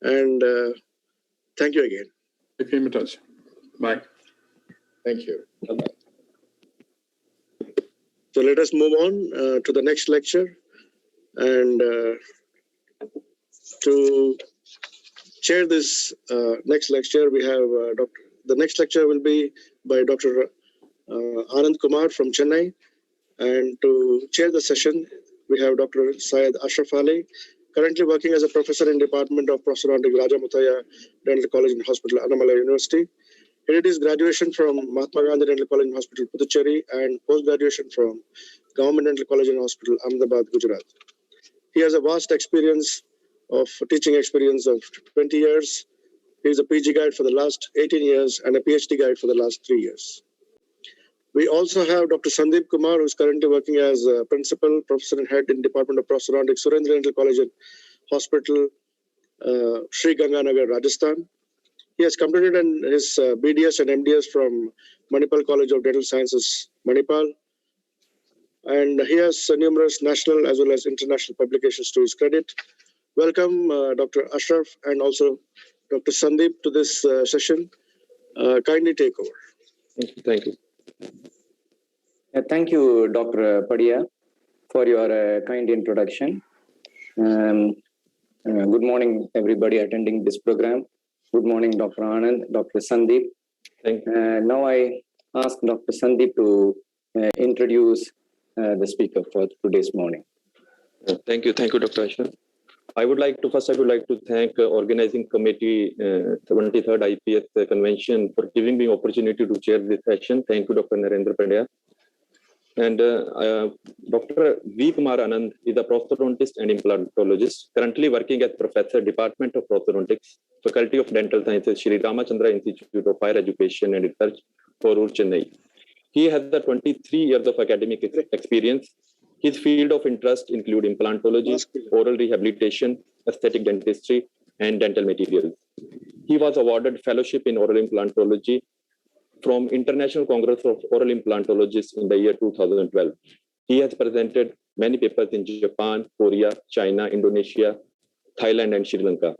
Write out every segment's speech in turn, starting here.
And thank you again. Keep in touch. Bye. Thank you. Bye-bye. So let us move on to the next lecture. And to chair this next lecture, we have the next lecture will be by Dr. Anand Kumar from Chennai. And to chair the session, we have Dr. Syed Ashraf Ali, currently working as a professor in Department of Prosthodontic Raja Muthiah Dental College and Hospital, Annamalai University. He did his graduation from Mahatma Gandhi Dental College and Hospital, Puducherry, and post-graduation from Government Dental College and Hospital, Ahmedabad, Gujarat. He has a vast experience of teaching experience of 20 years. He is a PG guide for the last 18 years and a PhD guide for the last 3 years. We also have Dr. Sandeep Kumar, who is currently working as a principal, professor and head in Department of Prosthodontics, Surendra Dental College and Hospital, Sri Ganganagar, Rajasthan. He has completed his BDS and MDS from Manipal College of Dental Sciences, Manipal. And he has numerous national as well as international publications to his credit. Welcome, Dr. Ashraf, and also Dr. Sandeep to this session. Kindly take over. Thank you. Thank you, Dr. Padia, for your kind introduction. Good morning, everybody attending this program. Good morning, Dr. Anand, Dr. Sandeep. Thank you. Now I ask Dr. Sandeep to introduce the speaker for today's morning. Thank you, Dr. Ashraf. I would like to thank organizing committee 23rd IPS convention for giving me opportunity to chair this session. Thank you, Dr. Narendra Pandya. And Dr. V. Kumar Anand is a prosthodontist and implantologist, currently working as professor, Department of Prosthodontics, Faculty of Dental Sciences, Shri Ramachandra Institute of Higher Education and Research, Porur, Chennai. He has 23 years of academic experience. His field of interest include implantology, oral rehabilitation, aesthetic dentistry, and dental materials. He was awarded fellowship in oral implantology from International Congress of Oral Implantologists in the year 2012. He has presented many papers in Japan, Korea, China, Indonesia, Thailand, and Sri Lanka.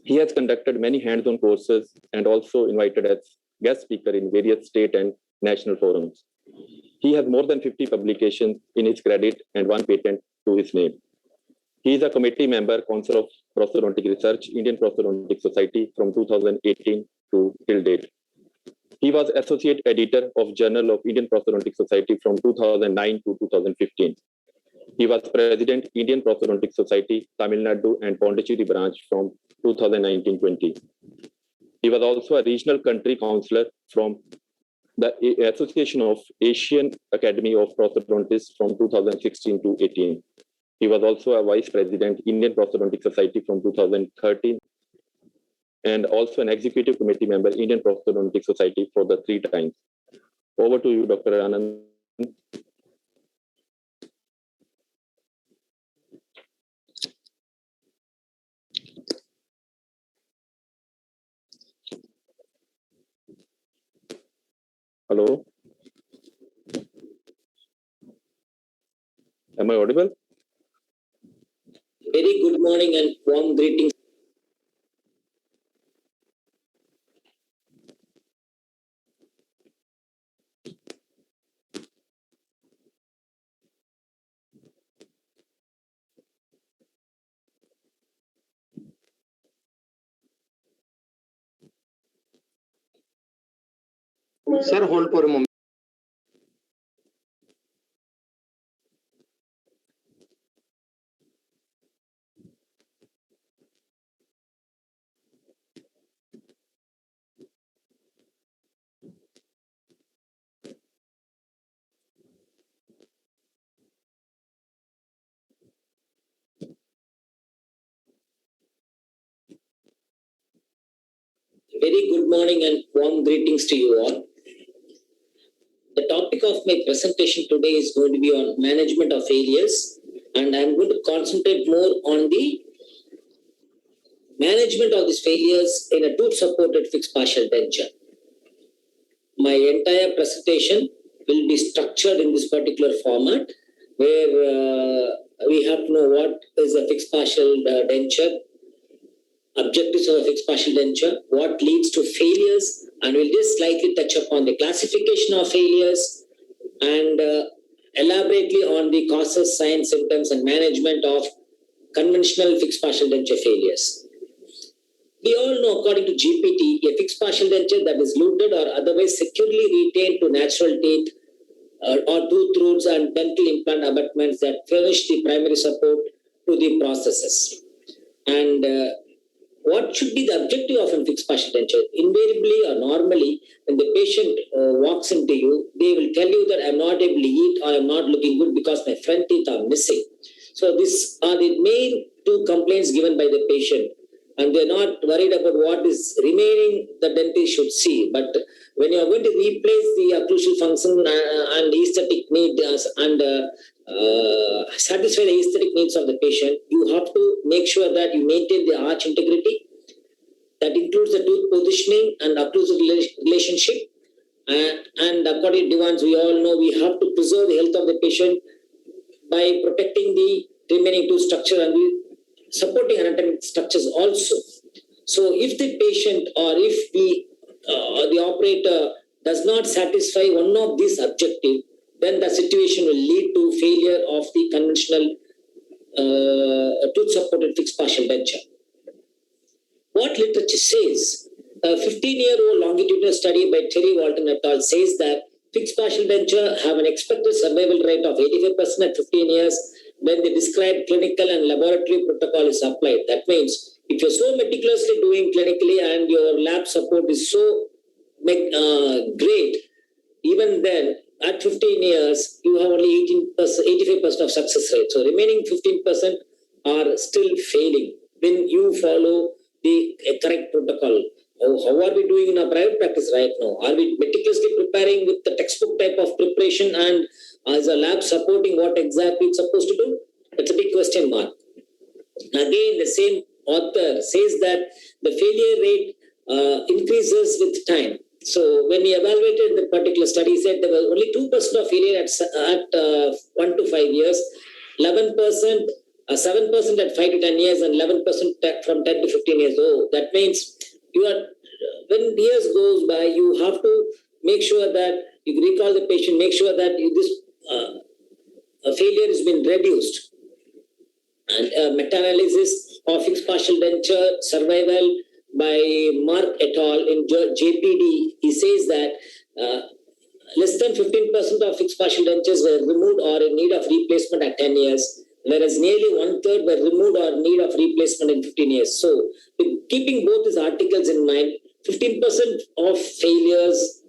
He has conducted many hands-on courses and also invited as guest speaker in various state and national forums. He has more than 50 publications in his credit and 1 patent to his name. He is a committee member, Council of Prosthodontic Research, Indian Prosthodontic Society from 2018 to till date. He was associate editor of Journal of Indian Prosthodontic Society from 2009 to 2015. He was president, Indian Prosthodontic Society, Tamil Nadu and Pondicherry branch from 2019-20. He was also a regional country councillor from the Association of Asian Academy of Prosthodontists from 2016 to 18. He was also a vice president, Indian Prosthodontic Society from 2013, and also an executive committee member, Indian Prosthodontic Society for the 3 times. Over to you, Dr. Anand. Hello? Am I audible? Very good morning and warm greetings. Sir, hold for a moment. Very good morning and warm greetings to you all. The topic of my presentation today is going to be on management of failures, and I'm going to concentrate more on the management of these failures in a tooth-supported fixed partial denture. My entire presentation will be structured in this particular format, where we have to know what is a fixed partial denture, objectives of a fixed partial denture, what leads to failures, and we'll just slightly touch upon the classification of failures and elaborately on the causes, signs, symptoms, and management of conventional fixed partial denture failures. We all know, according to GPT, a fixed partial denture that is looted or otherwise securely retained to natural teeth or tooth roots and dental implant abutments that furnish the primary support to the processes. And what should be the objective of a fixed partial denture? Invariably or normally, when the patient walks into you, they will tell you that I'm not able to eat or I'm not looking good because my front teeth are missing. So these are the main two complaints given by the patient. And they're not worried about what is remaining the dentist should see. But when you're going to replace the occlusal function and aesthetic needs and satisfy the aesthetic needs of the patient, you have to make sure that you maintain the arch integrity. That includes the tooth positioning and occlusal relationship. And according to Devans, we all know we have to preserve the health of the patient by protecting the remaining tooth structure and the supporting anatomic structures also. So if the patient or if the operator does not satisfy one of these objectives, then the situation will lead to failure of the conventional tooth-supported fixed partial denture. What literature says? A 15-year-old longitudinal study by Terry Walton et al. Says that fixed partial denture have an expected survival rate of 85% at 15 years when the described clinical and laboratory protocol is applied. That means if you're so meticulously doing clinically and your lab support is so great, even then at 15 years, you have only 85% of success rate. So remaining 15% are still failing when you follow the correct protocol. How are we doing in our private practice right now? Are we meticulously preparing with the textbook type of preparation and is a lab supporting what exactly it's supposed to do? That's a big question mark. Again, the same author says that the failure rate increases with time. So when we evaluated the particular study, he said there was only 2% of failure at 1 to 5 years, 11%, 7% at 5 to 10 years, and 11% from 10 to 15 years old. That means when years goes by, you have to make sure that you recall the patient, make sure that this failure has been reduced. And meta-analysis of fixed partial denture survival by Mark et al. In JPD, he says that less than 15% of fixed partial dentures were removed or in need of replacement at 10 years, whereas nearly 1/3 were removed or in need of replacement in 15 years. So, keeping both these articles in mind, 15% of failures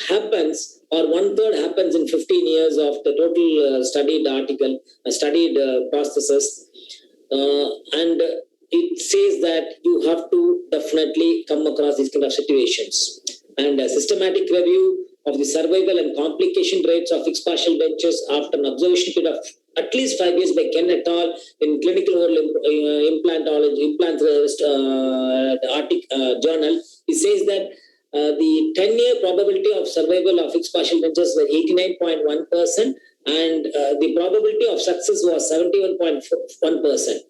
happens or 1/3 happens in 15 years of the total studied processes. And it says that you have to definitely come across these kind of situations. And a systematic review of the survival and complication rates of fixed partial dentures after an observation period of at least 5 years by Ken et al. In Clinical Oral Implantology journal, it says that the 10-year probability of survival of fixed partial dentures was 89.1%, and the probability of success was 71.1%.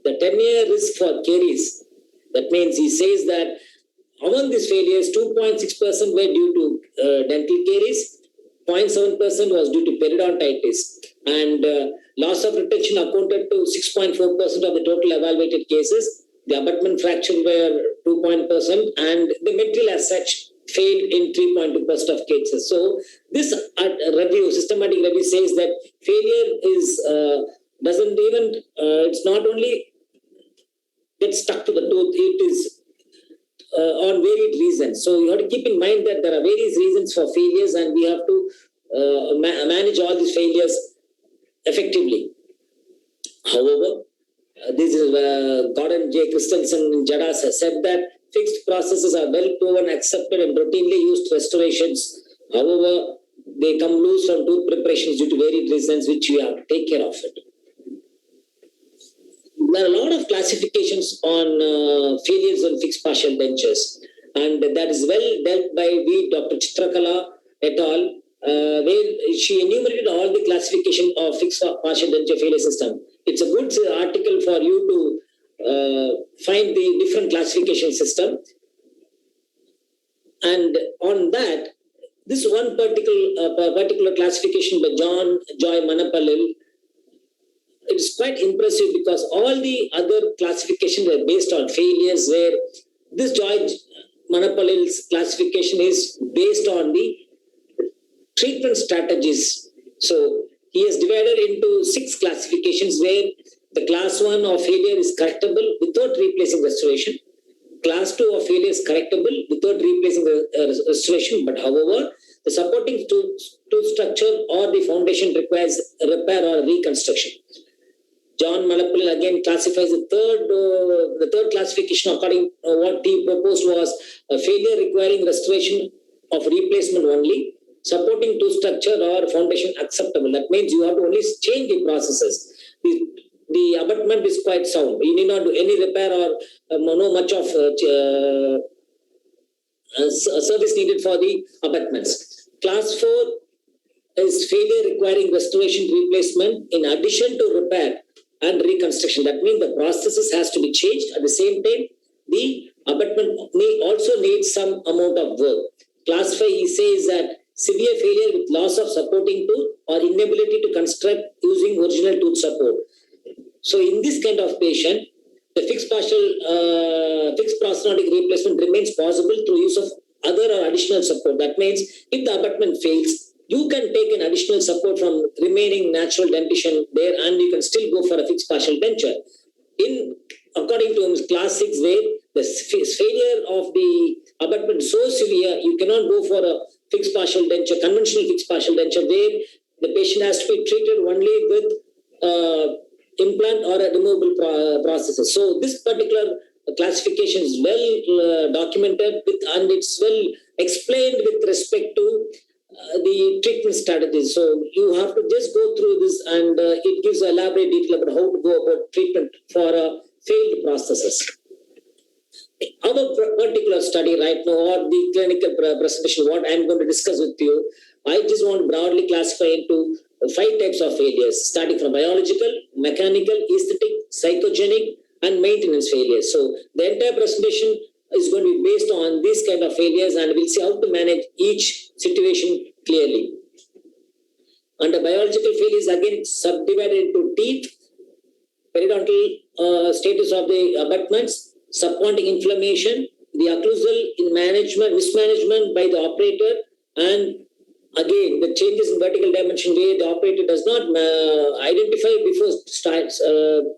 The 10-year risk for caries, that means he says that among these failures, 2.6% were due to dental caries, 0.7% was due to periodontitis, and loss of retention accounted to 6.4% of the total evaluated cases. The abutment fracture were 2%, and the material as such failed in 3.2% of cases. So this systematic review says that failure is doesn't even it's not only get stuck to the tooth, it is on varied reasons. So you have to keep in mind that there are various reasons for failures, and we have to manage all these failures effectively. However, this is Gordon J. Christensen in Jadas has said that fixed processes are well proven, accepted, and routinely used restorations. However, they come loose from tooth preparations due to varied reasons, which we have to take care of it. There are a lot of classifications on failures on fixed partial dentures, and that is well dealt by Dr. Chitrakala et al. Where she enumerated all the classification of fixed partial denture failure system. It's a good article for you to find the different classification system. And on that, this one particular classification by John Joy Manapalil, it's quite impressive because all the other classifications are based on failures, where this Joy Manapalil's classification is based on the treatment strategies. So he has divided into 6 classifications, where the class 1 of failure is correctable without replacing restoration. Class 2 of failure is correctable without replacing the restoration, but however, the supporting tooth structure or the foundation requires a repair or reconstruction. John Manapalil again classifies the third classification according what he proposed was a failure requiring restoration of replacement only, supporting tooth structure or foundation acceptable. That means you have to only change the processes. The abutment is quite sound. You need not do any repair or no much of service needed for the abutments. Class 4 is failure requiring restoration replacement in addition to repair and reconstruction. That means the processes has to be changed. At the same time, the abutment may also need some amount of work. Class 5, he says that severe failure with loss of supporting tooth or inability to construct using original tooth support. So in this kind of patient, the fixed prosthodontic replacement remains possible through use of other or additional support. That means if the abutment fails, you can take an additional support from remaining natural dentition there, and you can still go for a fixed partial denture. According to him, class 6, where the failure of the abutment is so severe, you cannot go for a fixed partial denture, conventional fixed partial denture, where the patient has to be treated only with implant or a removable processes. So this particular classification is well documented and it's well explained with respect to the treatment strategies. So you have to just go through this, and it gives elaborate detail about how to go about treatment for failed processes. Our particular study right now, or the clinical presentation, what I'm going to discuss with you, I just want to broadly classify into 5 types of failures, starting from biological, mechanical, aesthetic, psychogenic, and maintenance failures. So the entire presentation is going to be based on these kind of failures, and we'll see how to manage each situation clearly. Under biological failures, again subdivided into teeth, periodontal status of the abutments, subpointing inflammation, the occlusal mismanagement by the operator, and again, the changes in vertical dimension where the operator does not identify before starts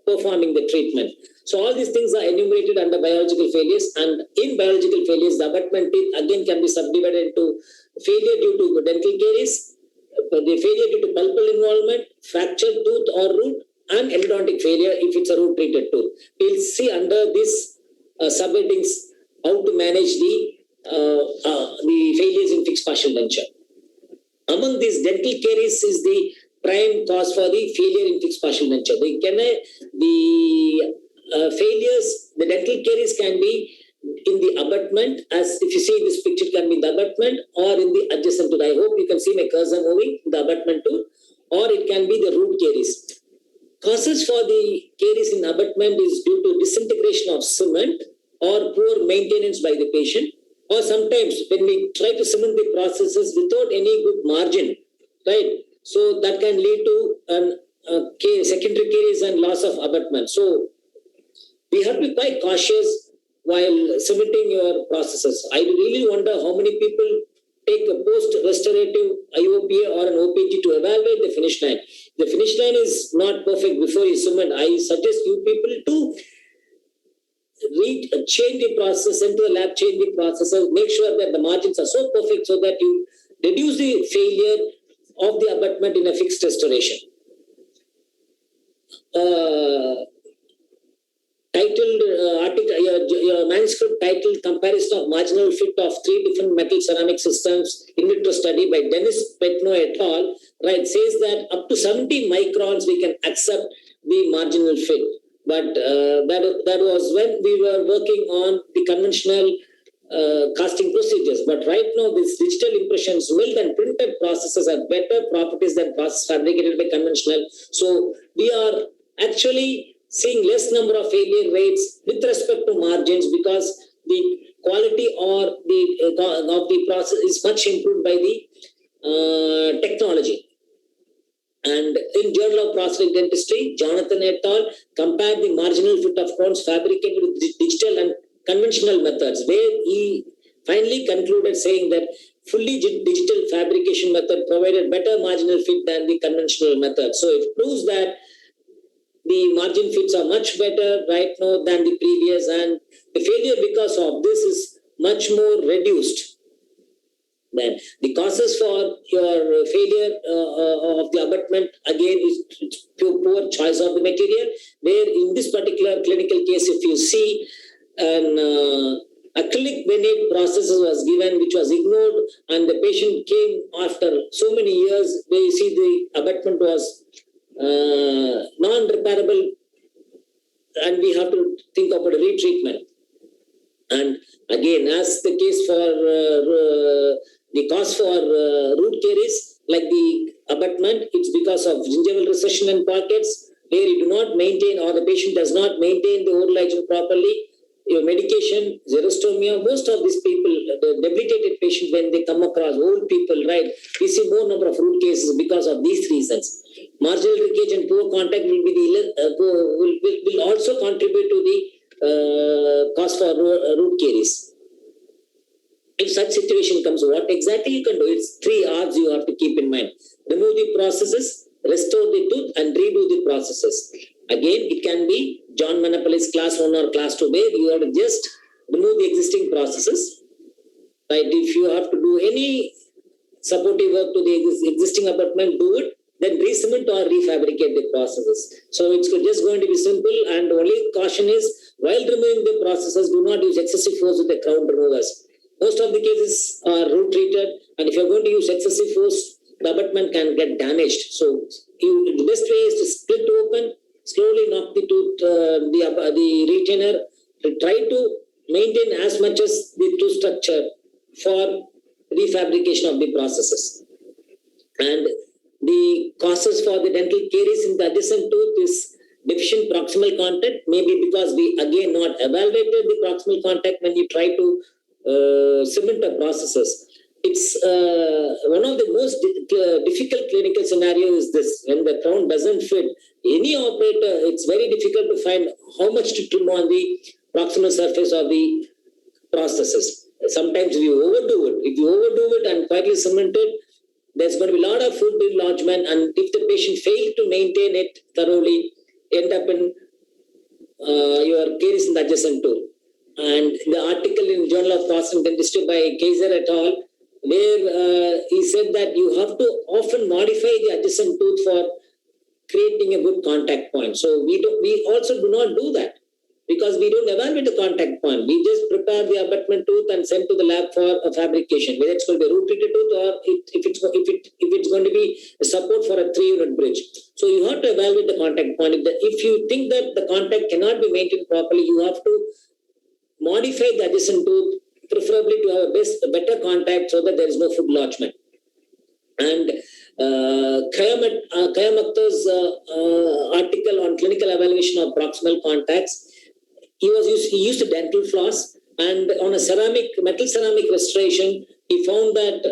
performing the treatment. So all these things are enumerated under biological failures, and in biological failures, the abutment teeth again can be subdivided into failure due to dental caries, the failure due to pulpal involvement, fractured tooth or root, and endodontic failure if it's a root treated tooth. We'll see under this subheadings how to manage the failures in fixed partial denture. Among these, dental caries is the prime cause for the failure in fixed partial denture. The dental caries can be in the abutment, as if you see this picture, can be in the abutment or in the adjacent tooth. I hope you can see my cursor moving, the abutment tooth, or it can be the root caries. Causes for the caries in abutment is due to disintegration of cement or poor maintenance by the patient, or sometimes when we try to cement the processes without any good margin, right? So that can lead to secondary caries and loss of abutment. So we have to be quite cautious while cementing your processes. I really wonder how many people take a post-restorative IOPA or an OPG to evaluate the finish line. The finish line is not perfect before you cement. I suggest you people to change the process, into the lab, change the processes, make sure that the margins are so perfect so that you reduce the failure of the abutment in a fixed restoration. Your manuscript titled Comparison of Marginal Fit of 3 Different Metal Ceramic Systems in Vitro Study by Dennis Petno et al. Right, says that up to 70 microns we can accept the marginal fit. But that was when we were working on the conventional casting procedures. But right now, these digital impressions, milled and printed processes have better properties than process fabricated by conventional. So we are actually seeing less number of failure rates with respect to margins, because the quality or the process is much improved by the technology. And in Journal of Prosthetic Dentistry, Jonathan et al. Compared the marginal fit of crowns fabricated with digital and conventional methods, where he finally concluded saying that fully digital fabrication method provided better marginal fit than the conventional method. So it proves that the margin fits are much better right now than the previous, and the failure because of this is much more reduced. Then the causes for your failure of the abutment again is poor choice of the material, where in this particular clinical case, if you see an acrylic veneer process was given which was ignored, and the patient came after so many years where you see the abutment was non-repairable, and we have to think about a retreatment. And again, as the case for the cause for root caries, like the abutment, it's because of gingival recession and pockets, where you do not maintain, or the patient does not maintain the oral hygiene properly. Your medication, xerostomia, most of these people, the debilitated patient, when they come across old people, right, we see more number of root cases because of these reasons. Marginal leakage and poor contact will be will also contribute to the cause for root caries. If such situation comes, what exactly you can do? It's 3 R's you have to keep in mind. Remove the processes, restore the tooth, and redo the processes. Again, it can be John Monopoly's class 1 or class 2, where you have to just remove the existing processes. Right? If you have to do any supportive work to the existing abutment, do it. Then re-cement or refabricate the processes. So it's just going to be simple, and only caution is, while removing the processes, do not use excessive force with the crown removers. Most of the cases are root treated, and if you're going to use excessive force, the abutment can get damaged. So the best way is to split open, slowly knock the tooth, the retainer, to try to maintain as much as the tooth structure for refabrication of the processes. And the causes for the dental caries in the adjacent tooth is deficient proximal contact, maybe because we again not evaluated the proximal contact when you try to cement the processes. It's one of the most difficult clinical scenarios is this. When the crown doesn't fit, any operator, it's very difficult to find how much to trim on the proximal surface of the processes. Sometimes we overdo it. If you overdo it and quietly cement it, there's going to be a lot of food enlargement, and if the patient fails to maintain it thoroughly, end up in your caries in the adjacent tooth. And the article in Journal of Prosthetic Dentistry by Kaiser et al., where he said that you have to often modify the adjacent tooth for creating a good contact point. So we also do not do that, because we don't evaluate the contact point. We just prepare the abutment tooth and send to the lab for a fabrication, whether it's going to be a root treated tooth or if it's going to be a support for a 3-unit bridge. So you have to evaluate the contact point. If you think that the contact cannot be maintained properly, you have to modify the adjacent tooth, preferably to have a better contact so that there is no food lodgement. And Khayyam Akhtar's article on clinical evaluation of proximal contacts, he used a dental floss, and on a metal ceramic restoration, he found that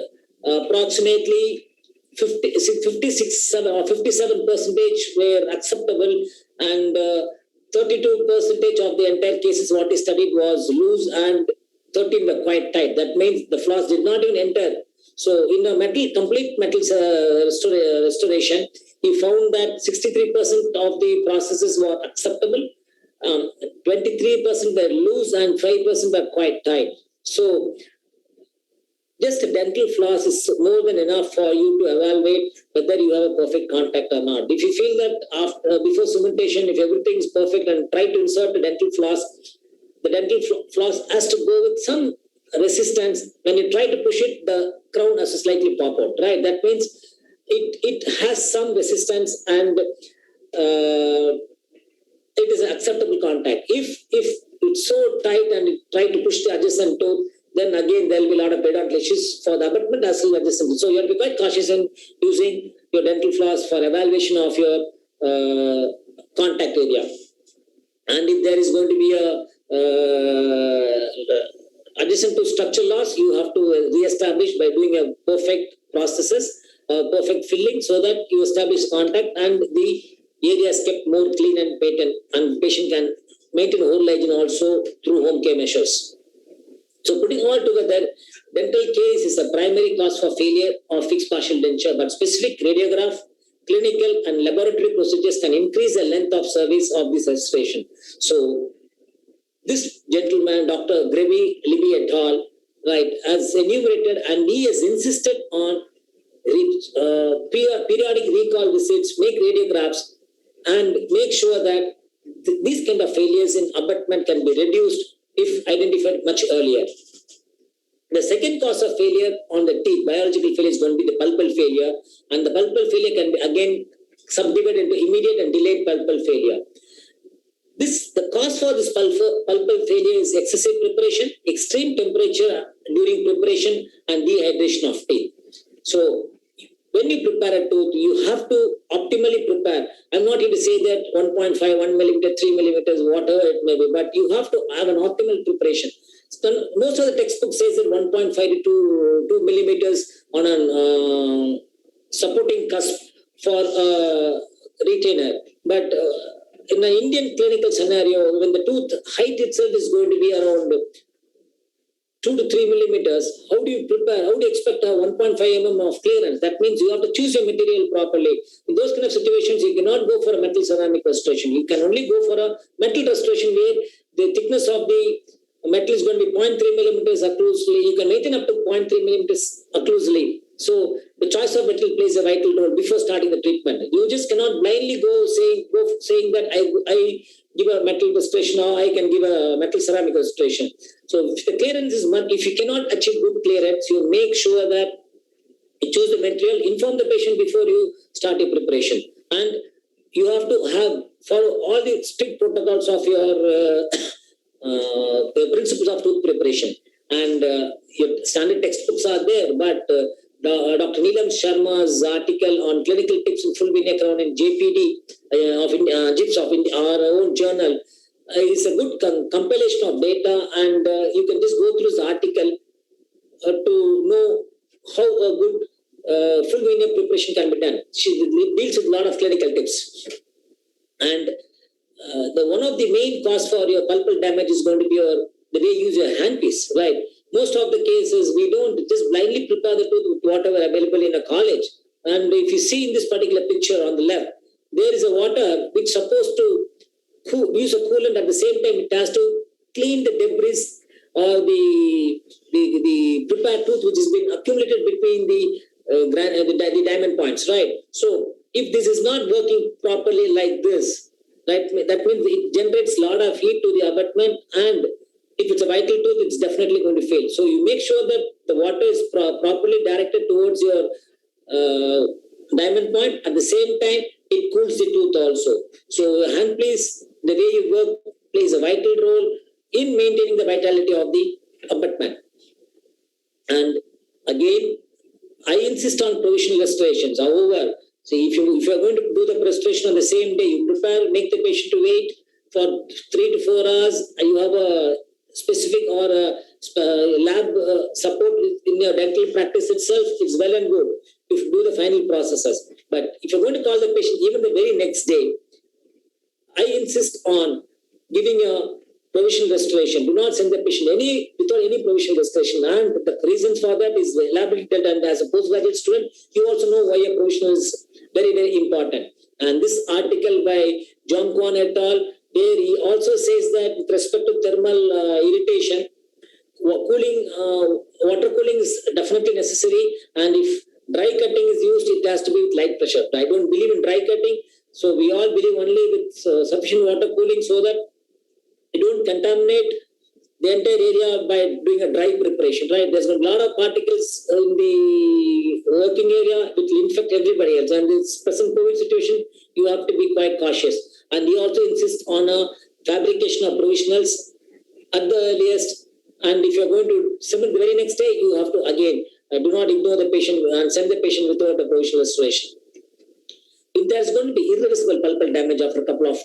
approximately 56 or 57% were acceptable, and 32% of the entire cases what he studied was loose, and 13 were quite tight. That means the floss did not even enter. So in a complete metal restoration, he found that 63% of the processes were acceptable, 23% were loose, and 5% were quite tight. So just a dental floss is more than enough for you to evaluate whether you have a perfect contact or not. If you feel that before cementation, if everything is perfect and try to insert a dental floss, the dental floss has to go with some resistance. When you try to push it, the crown has to slightly pop out, right? That means it has some resistance, and it is an acceptable contact. If it's so tight and you try to push the adjacent tooth, then again there will be a lot of periodontal issues for the abutment as well as adjacent. So you have to be quite cautious in using your dental floss for evaluation of your contact area. And if there is going to be a adjacent to structural loss, you have to re-establish by doing a perfect processes, perfect filling, so that you establish contact and the area is kept more clean and patent, and patient can maintain whole hygiene also through home care measures. So putting all together, dental caries is a primary cause for failure of fixed partial denture, but specific radiograph, clinical and laboratory procedures can increase the length of service of this restoration. So this gentleman, Dr. Grevi Libby et al., right, has enumerated, and he has insisted on periodic recall visits, make radiographs, and make sure that these kind of failures in abutment can be reduced if identified much earlier. The second cause of failure on the teeth, biological failure, is going to be the pulpal failure, and the pulpal failure can be again subdivided into immediate and delayed pulpal failure. The cause for this pulpal failure is excessive preparation, extreme temperature during preparation, and dehydration of teeth. So when you prepare a tooth, you have to optimally prepare. I'm not going to say that 1.5, 1 millimeter, 3 millimeters, whatever it may be, but you have to have an optimal preparation. So most of the textbooks says that 1.5 to 2 millimeters on a supporting cusp for a retainer. But in an Indian clinical scenario, when the tooth height itself is going to be around 2 to 3 millimeters, how do you prepare? How do you expect a 1.5 mm of clearance? That means you have to choose your material properly. In those kind of situations, you cannot go for a metal ceramic restoration. You can only go for a metal restoration where the thickness of the metal is going to be 0.3 millimeters occlusely. You can maintain up to 0.3 millimeters occlusely. So the choice of metal plays a vital role before starting the treatment. You just cannot blindly go saying that I give a metal restoration or I can give a metal ceramic restoration. So if the clearance is if you cannot achieve good clearance, you make sure that you choose the material, inform the patient before you start your preparation, and you have to follow all the strict protocols of your the principles of tooth preparation. And your standard textbooks are there, but Dr. Neelam Sharma's article on clinical tips in full veneer crown in JPD JIPS of our own journal is a good compilation of data, and you can just go through the article to know how a good full veneer preparation can be done. It deals with a lot of clinical tips. And one of the main cause for your pulpal damage is going to be the way you use your handpiece, right? Most of the cases, we don't just blindly prepare the tooth with whatever available in a college. And if you see in this particular picture on the left, there is a water which is supposed to use a coolant. At the same time, it has to clean the debris or the prepared tooth which has been accumulated between the diamond points, right? So if this is not working properly like this, that means it generates a lot of heat to the abutment, and if it's a vital tooth, it's definitely going to fail. So you make sure that the water is properly directed towards your diamond point. At the same time, it cools the tooth also. So handpiece, the way you work, plays a vital role in maintaining the vitality of the abutment. And again, I insist on provisional restorations. However, see, if you are going to do the restoration on the same day, you prepare, make the patient to wait for 3 to 4 hours, and you have a specific or a lab support in your dental practice itself, it's well and good if you do the final processes. But if you're going to call the patient even the very next day, I insist on giving a provisional restoration. Do not send the patient without any provisional restoration. And the reasons for that is elaborated, and as a postgraduate student, you also know why a provisional is very, very important. And this article by John Kwan et al., there he also says that with respect to thermal irritation, water cooling is definitely necessary, and if dry cutting is used, it has to be with light pressure. I don't believe in dry cutting, so we all believe only with sufficient water cooling so that you don't contaminate the entire area by doing a dry preparation, right? There's a lot of particles in the working area which will infect everybody else, and in this present COVID situation, you have to be quite cautious. And he also insists on a fabrication of provisionals at the earliest. And if you're going to submit the very next day, you have to again do not ignore the patient and send the patient without a provisional restoration. if there's going to be irreversible pulpal damage after a couple of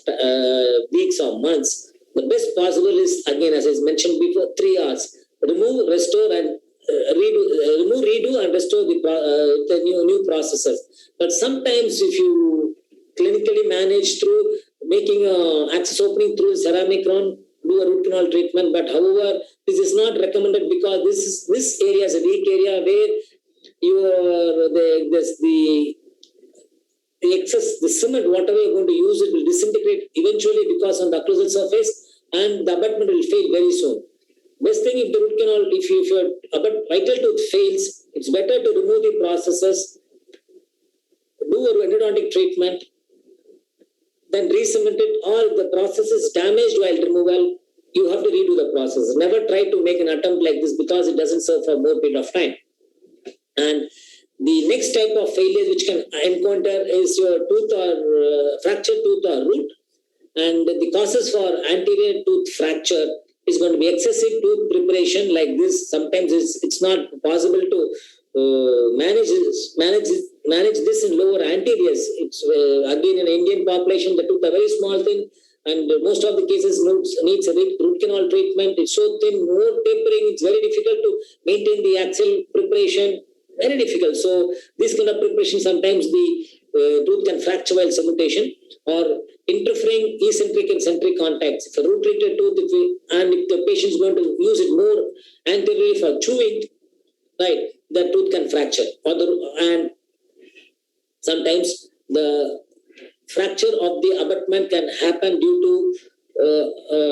weeks or months, the best possible is, again, as I mentioned before, 3 hours. Remove, restore, and redo, and restore the new processes. But sometimes, if you clinically manage through making access opening through ceramic crown, do a root canal treatment. But however, this is not recommended because this area is a weak area where the excess, the cement, whatever you're going to use, it will disintegrate eventually because on the occlusal surface, and the abutment will fail very soon. Best thing, if the root canal, if your vital tooth fails, it's better to remove the processes, do a endodontic treatment, then re-cement it, or if the process is damaged while removal, you have to redo the process. Never try to make an attempt like this because it doesn't serve for more period of time. And the next type of failures which can encounter is your tooth or fractured tooth or root. And the causes for anterior tooth fracture is going to be excessive tooth preparation like this. Sometimes it's not possible to manage this in lower anteriors. It's again, in Indian population, the tooth are very small thing, and most of the cases needs a root canal treatment. It's so thin, more tapering. It's very difficult to maintain the axial preparation. Very difficult. So this kind of preparation, sometimes the tooth can fracture while cementation, or interfering eccentric and centric contacts. If a root treated tooth, if the patient is going to use it more anteriorly for chewing, right, the tooth can fracture. And sometimes the fracture of the abutment can happen due to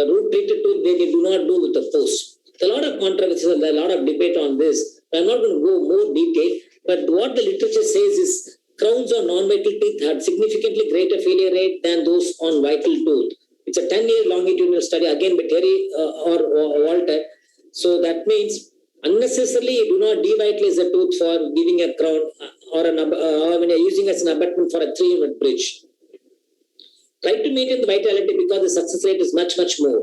root treated tooth where they do not do with the post. There's a lot of controversies and a lot of debate on this. I'm not going to go more detail, but what the literature says is crowns on non-vital teeth had significantly greater failure rate than those on vital tooth. It's a 10-year longitudinal study, again by Terry or Walter. So that means unnecessarily do not devitalize the tooth for giving a crown or when you're using as an abutment for a 3-unit bridge. Try to maintain the vitality because the success rate is much, much more.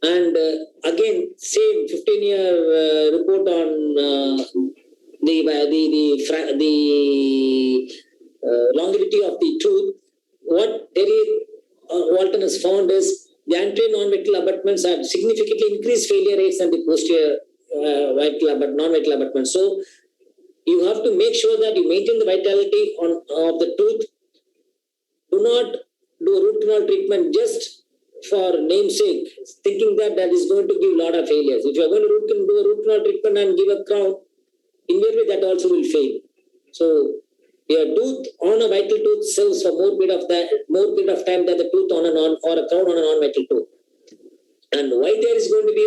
And again, same 15-year report on the longevity of the tooth. What Terry Walton has found is the anterior non-vital abutments have significantly increased failure rates than the posterior non-vital abutments. So you have to make sure that you maintain the vitality of the tooth. Do not do a root canal treatment just for namesake, thinking that is going to give a lot of failures. If you are going to do a root canal treatment and give a crown, invariably that also will fail. So your tooth on a vital tooth serves for more period of time than the tooth on a crown on a non-vital tooth. And why there is going to be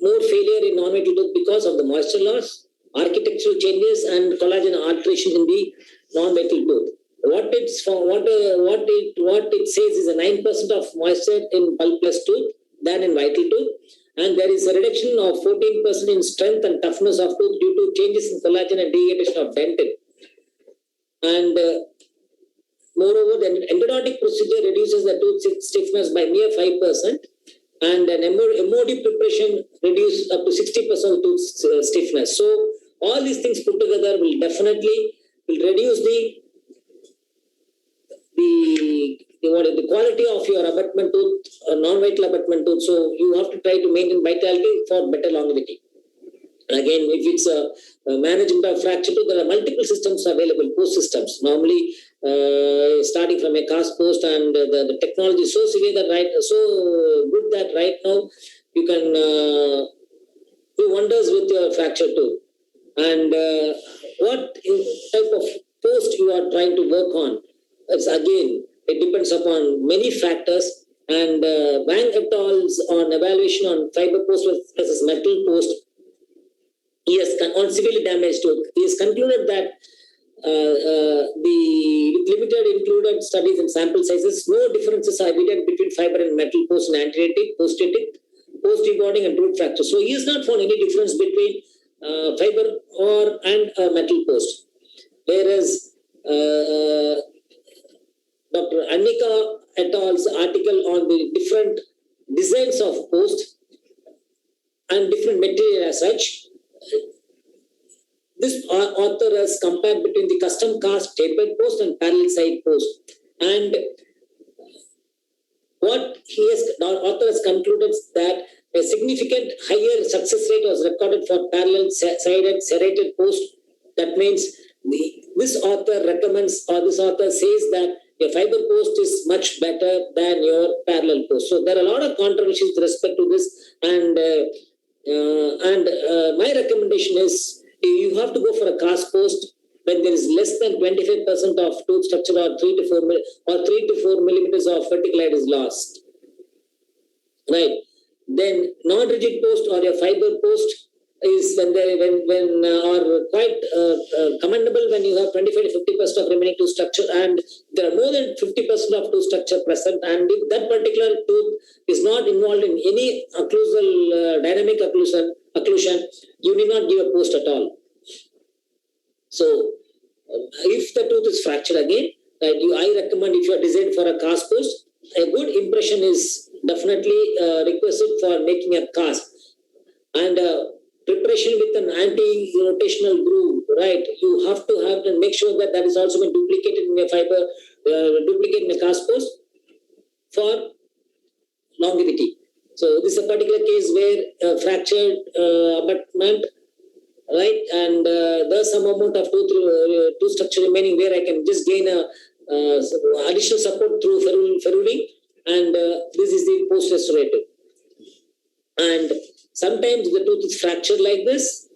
more failure in non-vital tooth? Because of the moisture loss, architectural changes, and collagen alteration in the non-vital tooth. What it says is a 9% of moisture in pulpless tooth than in vital tooth, and there is a reduction of 14% in strength and toughness of tooth due to changes in collagen and degradation of dentin. And moreover, the endodontic procedure reduces the tooth stiffness by mere 5%, and an MOD preparation reduces up to 60% of tooth stiffness. So all these things put together will definitely reduce the quality of your abutment tooth, non-vital abutment tooth. So you have to try to maintain vitality for better longevity. And again, if it's a management of fracture tooth, there are multiple systems available, post systems. Normally, starting from a cast post, and the technology is so severe that so good that right now you can do wonders with your fracture tooth. And what type of post you are trying to work on? It's again, it depends upon many factors, and Wang et al.'s on evaluation on fiber post versus metal post, he has on severely damaged tooth. He has concluded that with limited included studies and sample sizes, no differences are evident between fiber and metal post in anterior teeth, posterior teeth, post deboarding and root fracture. So he has not found any difference between fiber and metal post. Whereas Dr. Annika et al.'s article on the different designs of post and different material as such, this author has compared between the custom cast tapered post and parallel side post. And what the author has concluded is that a significant higher success rate was recorded for parallel sided serrated post. That means this author recommends, or this author says that your fiber post is much better than your parallel post. So there are a lot of controversies with respect to this, and my recommendation is you have to go for a cast post when there is less than 25% of tooth structure or 3 to 4 millimeters of vertical height is lost. Right. Then non-rigid post or your fiber post is when are quite commendable when you have 25 to 50% of remaining tooth structure, and there are more than 50% of tooth structure present, and if that particular tooth is not involved in any occlusal dynamic occlusion, you need not give a post at all. So if the tooth is fractured again, I recommend, if you are designed for a cast post, a good impression is definitely requested for making a cast. And preparation with an anti-rotational groove, right? You have to make sure that that is also been duplicated in a fiber, duplicate in a cast post for longevity. So this is a particular case where fractured abutment, right? And there's some amount of tooth structure remaining where I can just gain a additional support through ferruling, and this is the post restorative. And sometimes the tooth is fractured like this,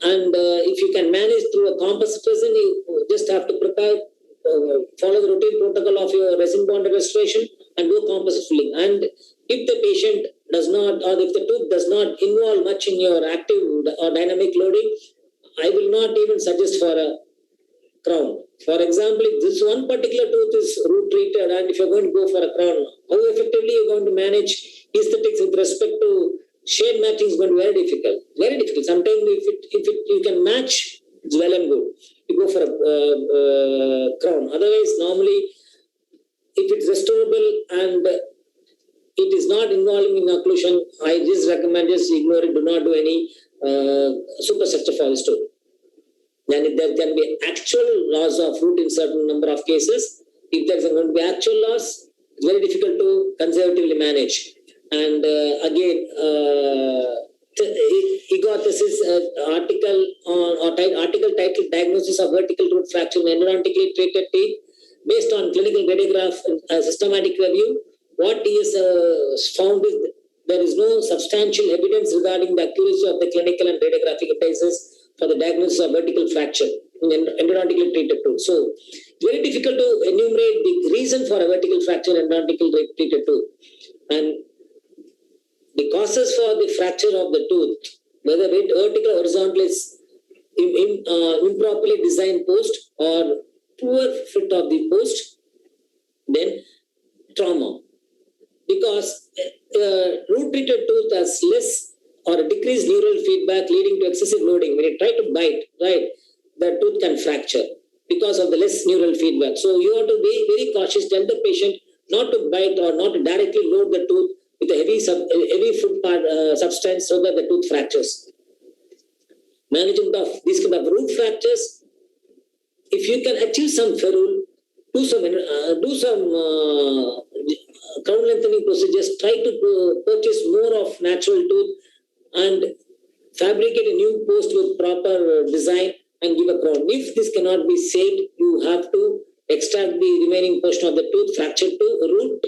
and if you can manage through a composite resin, you just have to follow the routine protocol of your resin bonded restoration and do composite filling. And if the patient does not, or if the tooth does not involve much in your active or dynamic loading, I will not even suggest for a crown. For example, if this one particular tooth is root treated, and if you're going to go for a crown, how effectively you're going to manage aesthetics with respect to shade matching is going to be very difficult. Very difficult. Sometimes if you can match, it's well and good. You go for a crown. Otherwise, normally, if it's restorable and it is not involving in occlusion, I just recommend just ignore it. Do not do any superstructure for this tooth. Then if there can be actual loss of root in certain number of cases, if there is going to be actual loss, it's very difficult to conservatively manage. And again, this is article titled Diagnosis of Vertical Root Fracture in Endodontically Treated Teeth based on clinical radiograph and systematic review. What is found is there is no substantial evidence regarding the accuracy of the clinical and radiographic basis for the diagnosis of vertical fracture in endodontically treated tooth. So it's very difficult to enumerate the reason for a vertical fracture in endodontically treated tooth. And the causes for the fracture of the tooth, whether it vertical or horizontal, is improperly designed post or poor fit of the post, then trauma. Because root treated tooth has less or decreased neural feedback leading to excessive loading. When you try to bite, right, the tooth can fracture because of the less neural feedback. So you have to be very cautious, tell the patient not to bite or not to directly load the tooth with a heavy food substance so that the tooth fractures. Management of these kind of root fractures, if you can achieve some ferrule, do some crown lengthening procedures, try to purchase more of natural tooth and fabricate a new post with proper design and give a crown. If this cannot be saved, you have to extract the remaining portion of the tooth, fracture to root,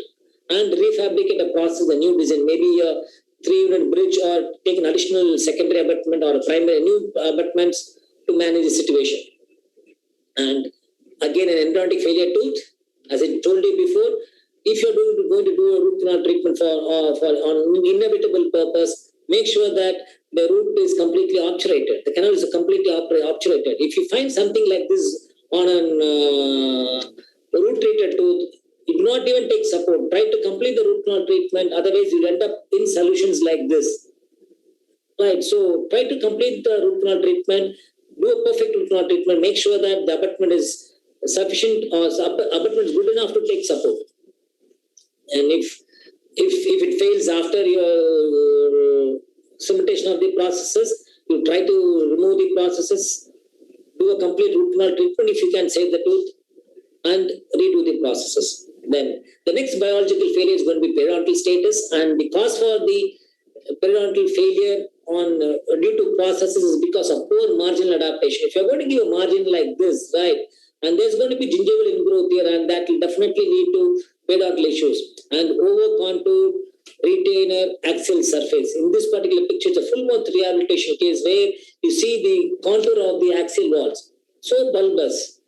and refabricate a process, a new design, maybe a 3-unit bridge, or take an additional secondary abutment or a primary new abutments to manage the situation. And again, an endodontic failure tooth, as I told you before, if you're going to do a root canal treatment for on inevitable purpose, make sure that the root is completely obturated. The canal is completely obturated. If you find something like this on a root treated tooth, you do not even take support. Try to complete the root canal treatment. Otherwise, you end up in solutions like this. Right. So try to complete the root canal treatment. Do a perfect root canal treatment. Make sure that the abutment is sufficient, or abutment is good enough to take support. And if it fails after your cementation of the processes, You try to remove the processes, do a complete root canal treatment if you can save the tooth, and redo the processes. Then the next biological failure is going to be periodontal status, and the cause for the periodontal failure on due to processes is because of poor marginal adaptation. If you're going to give a margin like this, right, and there's going to be gingival ingrowth here, and that will definitely lead to periodontal issues and over contour retainer axial surface. In this particular picture, it's a full mouth rehabilitation case where you see the contour of the axial walls so bulbous,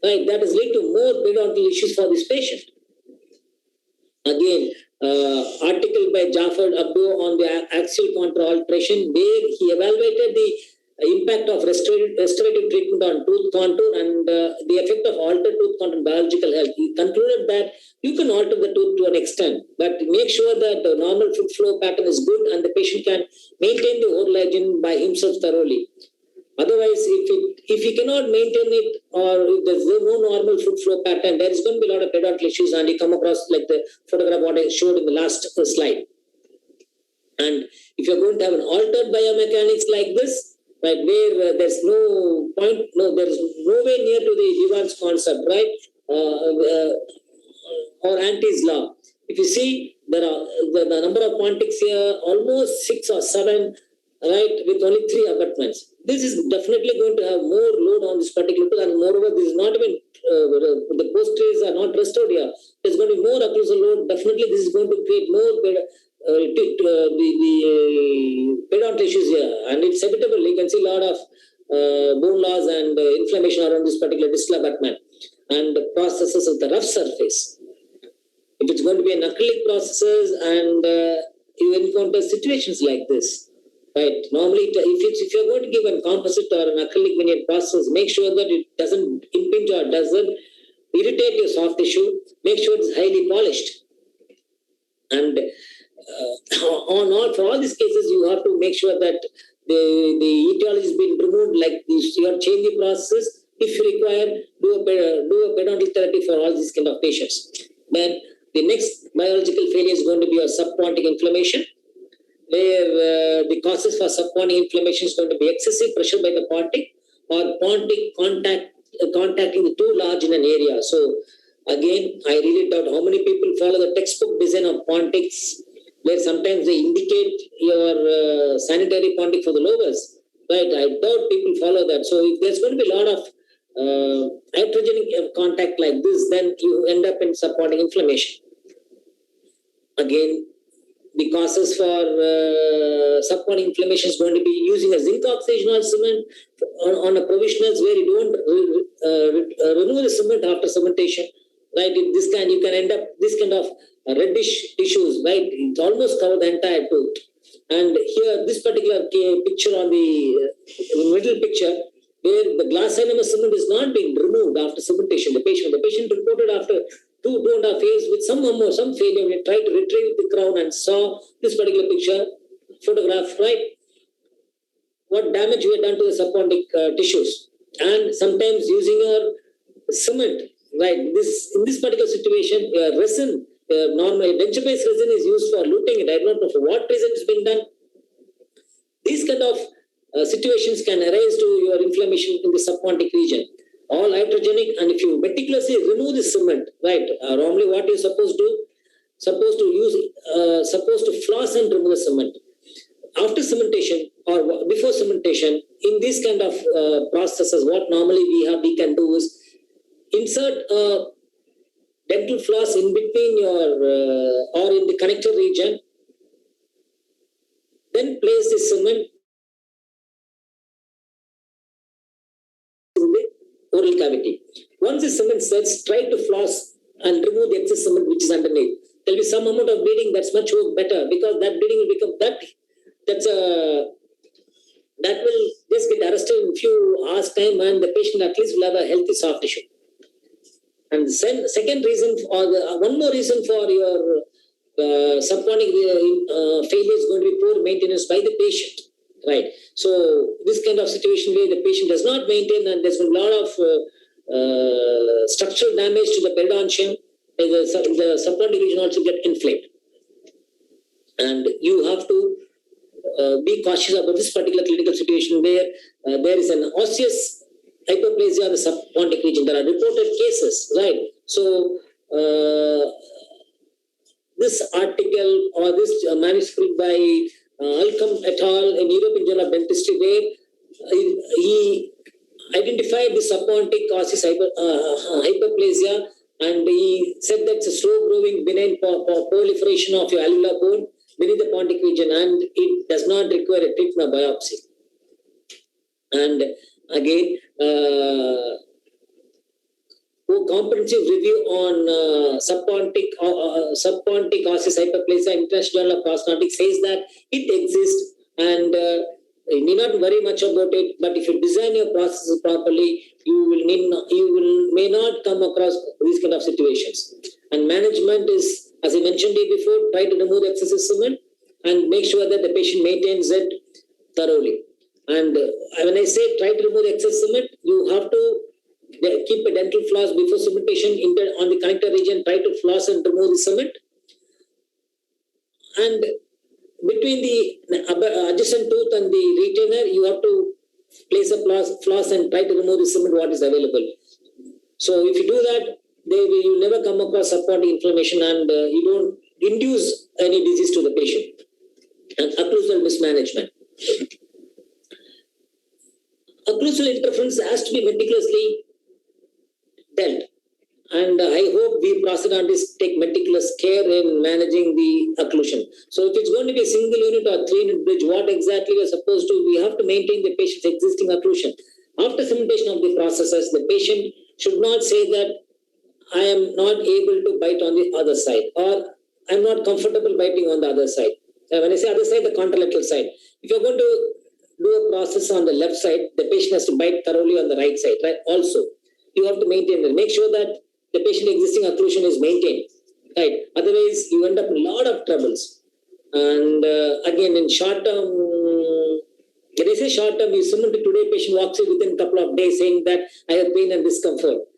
right? That has led to more periodontal issues for this patient. Again, article by Jaffar Abdo on the axial contour alteration, where he evaluated the impact of restorative treatment on tooth contour and the effect of altered tooth contour on biological health. He concluded that you can alter the tooth to an extent, but make sure that the normal foot flow pattern is good and the patient can maintain the oral hygiene by himself thoroughly. Otherwise, if you cannot maintain it, or if there's no normal foot flow pattern, there is going to be a lot of periodontal issues, and you come across like the photograph what I showed in the last slide. And if you're going to have an altered biomechanics like this, right, where there's no point, there is nowhere near to the Divan's concept, right, or Anti's law. If you see, there are the number of Pontics here, almost 6 or 7, right, with only 3 abutments. This is definitely going to have more load on this particular tool, and moreover, this is not even, the posteriors are not restored here. There's going to be more occlusal load. Definitely, this is going to create more the periodontal issues here, and it's evitable. You can see a lot of bone loss and inflammation around this particular distal abutment and processes of the rough surface. If it's going to be an acrylic processes and you encounter situations like this, right? Normally, if you're going to give a composite or an acrylic veneer process, make sure that it doesn't impinge or doesn't irritate your soft tissue. Make sure it's highly polished. And for all these cases, you have to make sure that the etiology has been removed. Like you have changed the process. If you require, do a periodontal therapy for all these kind of patients. Then the next biological failure is going to be a subpontic inflammation, where the causes for subpontic inflammation is going to be excessive pressure by the pontic or pontic contacting the too large in an area. So again, I really doubt how many people follow the textbook design of pontics, where sometimes they indicate your sanitary pontic for the lowers. Right? I doubt people follow that. So if there's going to be a lot of iatrogenic contact like this, then you end up in subpontic inflammation. Again, the causes for subpontic inflammation is going to be using a zinc oxygenol cement on a provisionals where you don't remove the cement after cementation. Right? In this kind, you can end up this kind of reddish tissues. Right? It's almost covered the entire tooth. And here, this particular picture on the middle picture, where the glass enamel cement is not being removed after cementation. The patient reported after 2.5 years with some failure. We tried to retrieve the crown and saw this particular picture, photograph, right? What damage we had done to the subpontic tissues. And sometimes using your cement, right? In this particular situation, resin, normal denture-based resin is used for luting it. I don't know for what reason it's been done. These kind of situations can arise to your inflammation in the subpontic region. All iatrogenic, and if you meticulously remove the cement, right? Normally, what you're supposed to use, supposed to floss and remove the cement. After cementation or before cementation, in this kind of processes, what normally we can do is insert a dental floss in between your or in the connector region, then place the cement in the oral cavity. Once the cement sets, try to floss and remove the excess cement which is underneath. There will be some amount of bleeding. That's much better, because that bleeding will become that will just get arrested in a few hours time, and the patient at least will have a healthy soft tissue. And the second reason, or one more reason for your subpontic failure is going to be poor maintenance by the patient. Right. So this kind of situation where the patient does not maintain, and there's been a lot of structural damage to the periodontium, the subpontic region also get inflamed. And you have to be cautious about this particular clinical situation where there is an osseous hyperplasia of the subpontic region. There are reported cases, right? So this article or this manuscript by Alcom et al. In European Journal of Dentistry, where he identified the subpontic osseous hyperplasia, and he said that's a slow-growing benign proliferation of your alveolar bone beneath the pontic region, and it does not require a treatment biopsy. And again, comprehensive review on subpontic osseous hyperplasia, International Journal of Prosthodontics says that it exists, and you need not worry much about it. But if you design your processes properly, you may not come across these kind of situations. And management is, as I mentioned it before, try to remove the excessive cement and make sure that the patient maintains it thoroughly. And when I say try to remove the excess cement, you have to keep a dental floss before cementation on the connector region. Try to floss and remove the cement. And between the adjacent tooth and the retainer, you have to place a floss and try to remove the cement what is available. So if you do that, you never come across subpontic inflammation, and you don't induce any disease to the patient. And occlusal mismanagement. Occlusal interference has to be meticulously dealt. And I hope we prosthodontists take meticulous care in managing the occlusion. So if it's going to be a single unit or 3-unit bridge, what exactly we're supposed to, we have to maintain the patient's existing occlusion. After cementation of the processes, the patient should not say that I am not able to bite on the other side, or I'm not comfortable biting on the other side. When I say other side, the contralateral side. If you're going to do a process on the left side, the patient has to bite thoroughly on the right side, right? Also, you have to maintain that. Make sure that the patient existing occlusion is maintained, right? Otherwise, you end up in a lot of troubles. And again, in short term, when I say short term, you cement today, patient walks in within a couple of days saying that I have pain and discomfort.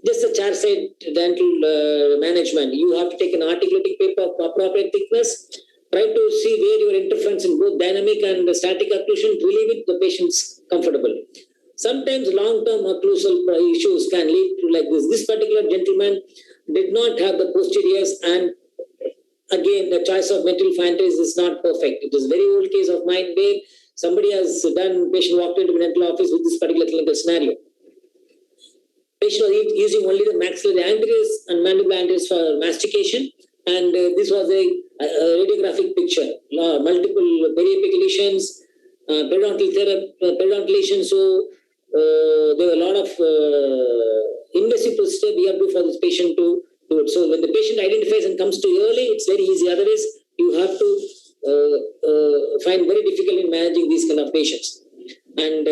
Just a chair side dental management. You have to take an articulating paper of appropriate thickness. Try to see where your interference in both dynamic and static occlusion, relieve it, the patient's comfortable. Sometimes long-term occlusal issues can lead to like this. This particular gentleman did not have the posteriors, and again, the choice of material fantasy is not perfect. It is a very old case of mine where somebody has done, patient walked into the dental office with this particular clinical scenario. Patient was using only the maxillary anteriors and mandibular anteriors for mastication, and this was a radiographic picture. Multiple periapical lesions, periodontal lesions. So there were a lot of invasive procedure we have to do for this patient to do it. So when the patient identifies and comes to you early, it's very easy. Otherwise, you have to find very difficult in managing these kind of patients. And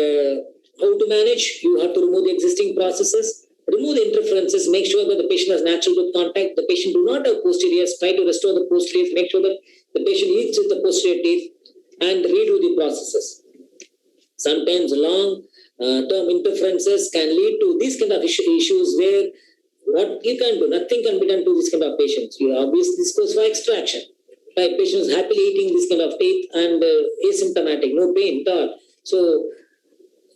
how to manage? You have to remove the existing processes, remove the interferences, make sure that the patient has natural tooth contact. The patient do not have posteriors. Try to restore the posteriors. Make sure that the patient eats with the posterior teeth and redo the processes. Sometimes long-term interferences can lead to these kind of issues where what you can do, nothing can be done to this kind of patients. You obviously this goes for extraction. Right? Patients happily eating this kind of teeth and asymptomatic, no pain at all. So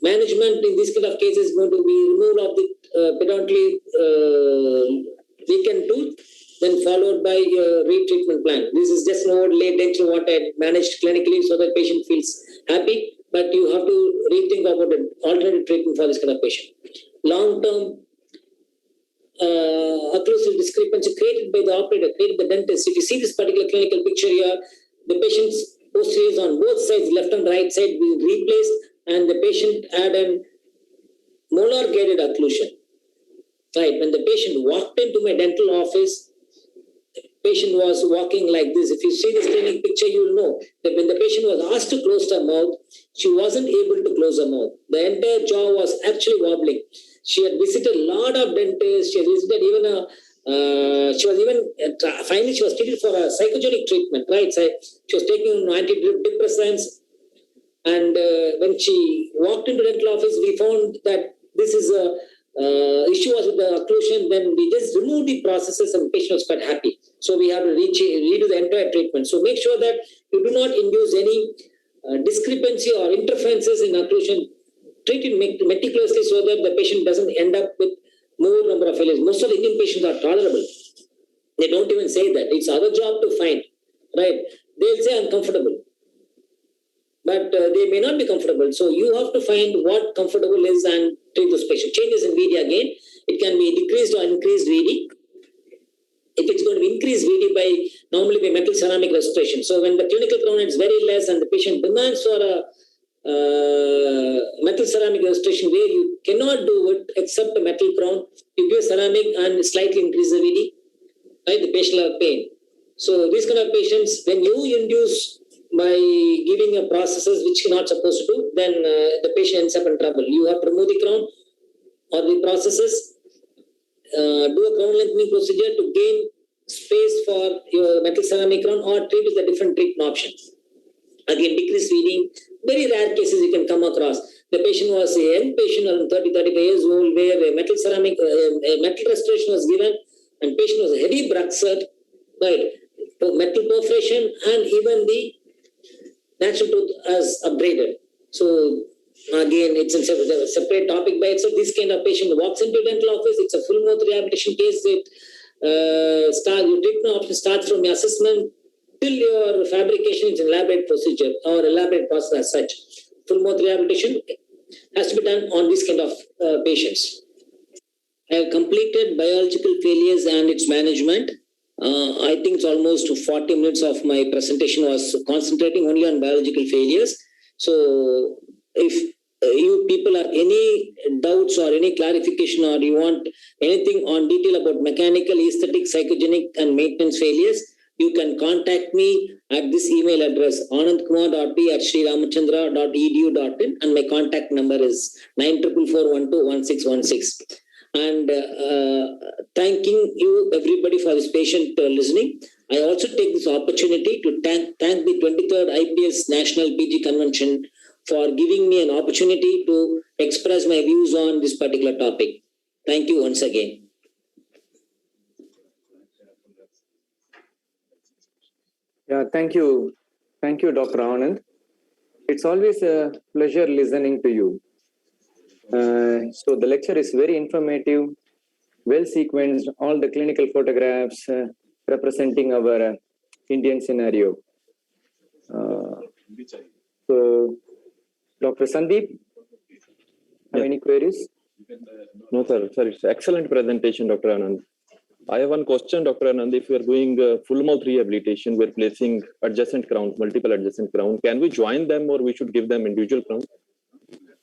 management in this kind of cases is going to be removal of the pediodontally weakened tooth, then followed by retreatment plan. This is just an overlay dental what I managed clinically so that patient feels happy, but you have to rethink about an alternative treatment for this kind of patient. Long-term occlusal discrepancy created by the operator, created by the dentist. If you see this particular clinical picture here, the patient's posteriors on both sides, left and right side, will be replaced, and the patient had a molar guided occlusion. Right, when the patient walked into my dental office, the patient was walking like this. If you see this clinic picture, you will know that when the patient was asked to close her mouth, she wasn't able to close her mouth. The entire jaw was actually wobbling. She had visited a lot of dentists. She had visited even finally she was treated for a psychogenic treatment, right? So she was taking antidepressants. And when she walked into dental office, we found that this is a issue was with the occlusion, then we just removed the processes and the patient was quite happy. So we have to redo the entire treatment. So make sure that you do not induce any discrepancy or interferences in occlusion. Treat it meticulously so that the patient doesn't end up with more number of failures. Most of the Indian patients are tolerable. They don't even say that. It's our job to find, right? They'll say uncomfortable. But they may not be comfortable. So you have to find what comfortable is and treat those patients. Changes in VD again. It can be decreased or increased VD. If it's going to be increased VD normally by metal ceramic restoration. So when the clinical crown is very less and the patient demands for a metal ceramic restoration where you cannot do it except a metal crown, you give ceramic and slightly increase the VD, right? The patient will have pain. So these kind of patients, when you induce by giving a processes which you're not supposed to do, then the patient ends up in trouble. You have to remove the crown or the processes, do a crown lengthening procedure to gain space for your metal ceramic crown or treat with a different treatment options. Again, decreased feeding. Very rare cases you can come across. The patient was a young patient around 30-35 years old where a metal ceramic, a metal restoration was given and patient was a heavy Bruxert, right? Metal perforation and even the natural tooth as upgraded. So again, it's a separate topic by itself. This kind of patient walks into a dental office. It's a full mouth rehabilitation case. Your treatment option starts from your assessment till your fabrication. It's an elaborate procedure or elaborate process as such. Full mouth rehabilitation has to be done on this kind of patients. I have completed biological failures and its management. I think it's almost 40 minutes of my presentation was concentrating only on biological failures. So if you people have any doubts or any clarification or you want anything on detail about mechanical, aesthetic, psychogenic and maintenance failures, you can contact me at this email address anandkumar.p@sriramachandra.edu.in and my contact number is 9444121616. And thanking you everybody for this patient listening. I also take this opportunity to thank the 23rd IPS National PG Convention for giving me an opportunity to express my views on this particular topic. Thank you once again. Yeah, thank you, Dr. Anand. It's always a pleasure listening to you. So the lecture is very informative, well sequenced, all the clinical photographs representing our Indian scenario. So, Dr. Sandeep, have any queries? No, sir. Sir, it's excellent presentation, Dr. Anand. I have one question, Dr. Anand. If we are doing full mouth rehabilitation, we're placing adjacent crowns, multiple adjacent crowns. Can we join them or we should give them individual crowns?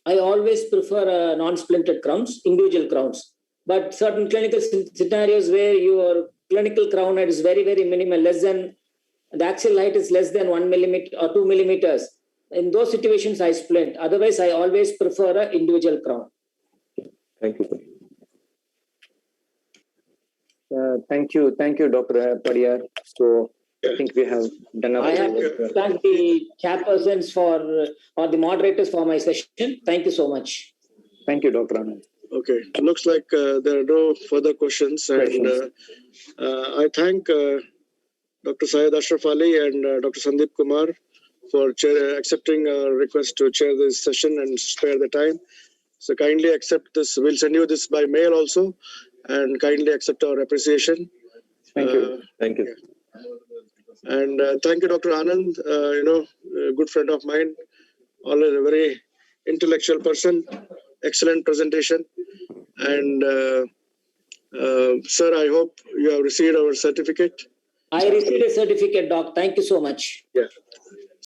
I always prefer non-splinted crowns, individual crowns. But certain clinical scenarios where your clinical crown height is very, very minimal, less than, the axial height is less than 1 millimeter or 2 millimeters. In those situations, I splint. Otherwise, I always prefer an individual crown. Thank you, sir. Thank you, Dr. Padiyar. So I think we have done our I have to thank the chairpersons or the moderators for my session. Thank you so much. Thank you, Dr. Anand. Okay, looks like there are no further questions. And I thank Dr. Syed Ashraf Ali and Dr. Sandeep Kumar for accepting our request to chair this session and spare the time. So kindly accept this. We'll send you this by mail also, and kindly accept our appreciation. Thank you. Thank you. And thank you, Dr. Anand, a good friend of mine, always a very intellectual person, excellent presentation. And sir, I hope you have received our certificate. I received a certificate, Doc. Thank you so much. Yeah.